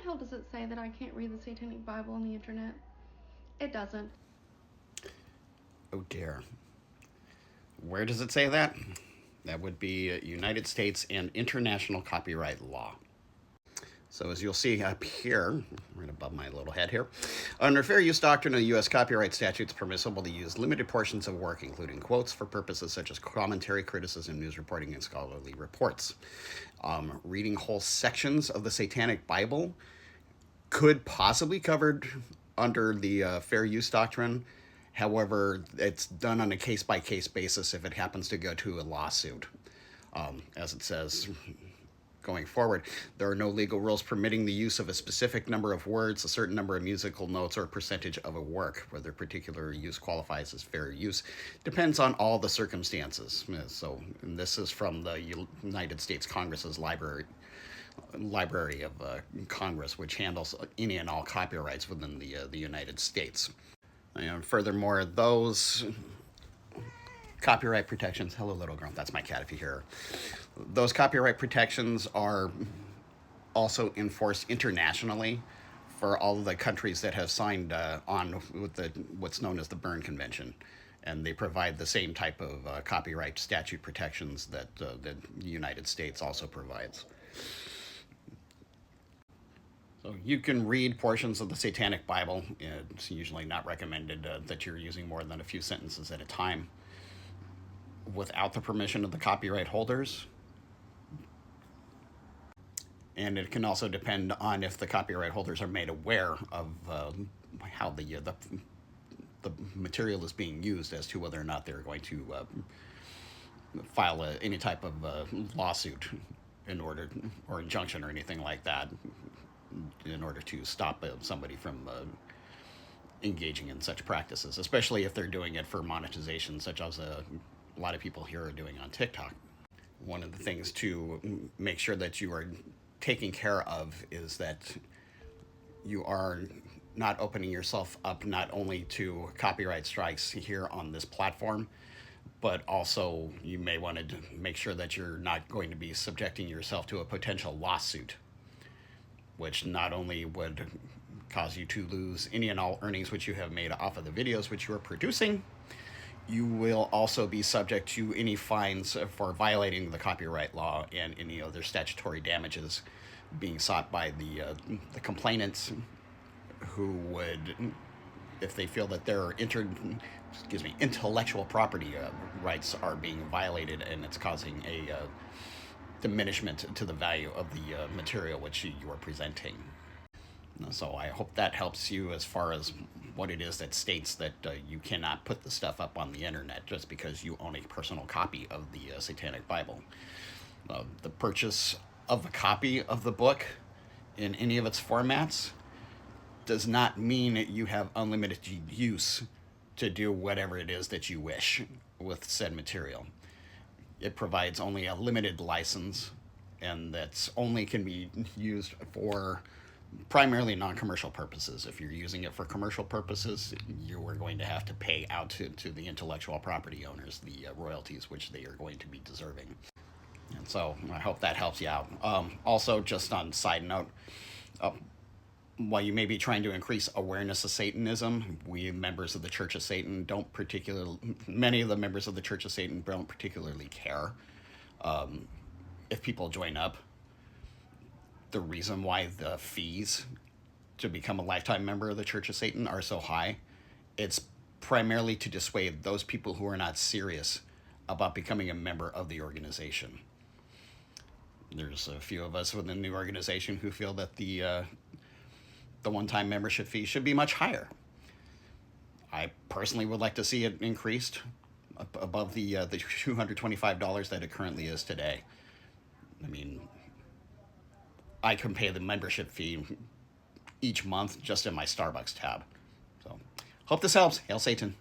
hell does it say that I can't read the Satanic Bible on the internet? It doesn't. Oh dear. Where does it say that? That would be United States and international copyright law. So as you'll see up here, right above my little head here, under fair use doctrine of the U.S. copyright statute, it's permissible to use limited portions of work, including quotes, for purposes such as commentary, criticism, news reporting, and scholarly reports. Reading whole sections of the Satanic Bible could possibly covered under the fair use doctrine. However, it's done on a case-by-case basis if it happens to go to a lawsuit. As it says, going forward, there are no legal rules permitting the use of a specific number of words, a certain number of musical notes, or a percentage of a work. Whether particular use qualifies as fair use depends on all the circumstances. So this is from the United States Congress's Library of Congress, which handles any and all copyrights within the United States. And furthermore, those copyright protections, hello little girl, that's my cat if you hear her. Those copyright protections are also enforced internationally for all of the countries that have signed on with what's known as the Berne Convention. And they provide the same type of copyright statute protections that the United States also provides. So you can read portions of the Satanic Bible. It's usually not recommended that you're using more than a few sentences at a time without the permission of the copyright holders. And it can also depend on if the copyright holders are made aware of how the material is being used as to whether or not they're going to file any type of lawsuit in order, or injunction or anything like that, in order to stop somebody from engaging in such practices, especially if they're doing it for monetization, such as a lot of people here are doing on TikTok. One of the things to make sure that you are taking care of is that you are not opening yourself up not only to copyright strikes here on this platform, but also you may want to make sure that you're not going to be subjecting yourself to a potential lawsuit, which not only would cause you to lose any and all earnings which you have made off of the videos which you are producing, you will also be subject to any fines for violating the copyright law and any other statutory damages being sought by the complainants, who would, if they feel that their intellectual property rights are being violated and it's causing a diminishment to the value of the material which you are presenting. So I hope that helps you as far as what it is that states that you cannot put the stuff up on the internet just because you own a personal copy of the Satanic Bible. The purchase of a copy of the book in any of its formats does not mean you have unlimited use to do whatever it is that you wish with said material. It provides only a limited license, and that's only can be used for primarily non-commercial purposes. If you're using it for commercial purposes, you are going to have to pay out to the intellectual property owners the royalties which they are going to be deserving. And so I hope that helps you out. Also, just on side note, while you may be trying to increase awareness of Satanism, we members of the Church of Satan many of the members of the Church of Satan don't particularly care if people join up. The reason why the fees to become a lifetime member of the Church of Satan are so high, it's primarily to dissuade those people who are not serious about becoming a member of the organization. There's a few of us within the organization who feel that the one-time membership fee should be much higher. I personally would like to see it increased above the $225 that it currently is today. I mean, I can pay the membership fee each month just in my Starbucks tab. So, hope this helps. Hail Satan.